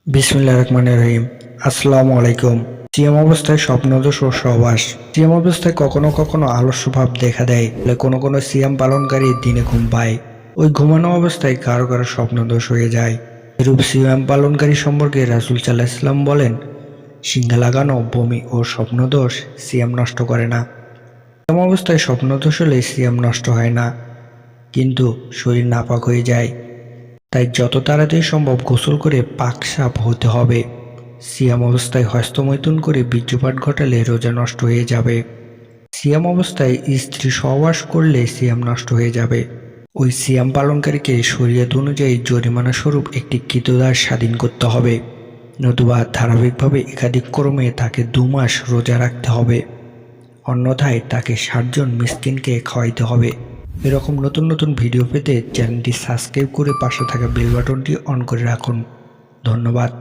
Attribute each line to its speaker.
Speaker 1: বিসমিল্লাহির রহমানির রহিম। আসসালামু আলাইকুম। সিএম অবস্থায় স্বপ্নদোষ ও সহবাস। সিএম অবস্থায় কখনো কখনো আলস্য ভাব দেখা দেয়, ফলে কোনো কোনো সিএম পালনকারী দিনে ঘুম পায়। ওই ঘুমানো অবস্থায় কারো কারো স্বপ্নদোষ হয়ে যায়। এরূপ সিএম পালনকারী সম্পর্কে রাসূল সাল্লাল্লাহু আলাইহি ওয়াসাল্লাম বলেন, সিংহা লাগানো, বমি ও স্বপ্নদোষ সিএম নষ্ট করে না। সিএম অবস্থায় স্বপ্নদোষ হলে সিএম নষ্ট হয় না, কিন্তু শরীর নাপাক হয়ে যায়। তাই যত তাড়াতাড়ি সম্ভব গোসল করে পাক সাফ হতে হবে। সিয়াম অবস্থায় হস্তমৈথুন করে বীর্যপাত ঘটালে রোজা নষ্ট হয়ে যাবে। সিয়াম অবস্থায় স্ত্রী সহবাস করলে সিয়াম নষ্ট হয়ে যাবে। ওই সিয়াম পালনকারীকে শরীয়ত অনুযায়ী জরিমানা স্বরূপ একটি ক্রীতদাস স্বাধীন করতে হবে, নতুবা ধারাবাহিকভাবে একাধিক ক্রমে তাকে 2 মাস রোজা রাখতে হবে। অন্যথায় তাকে 60 জন মিসকিনকে খাওয়াইতে হবে। এরকম নতুন নতুন ভিডিও পেতে চ্যানেলটি সাবস্ক্রাইব করে পাশে থাকা বেল বাটনটি অন করে রাখুন। ধন্যবাদ।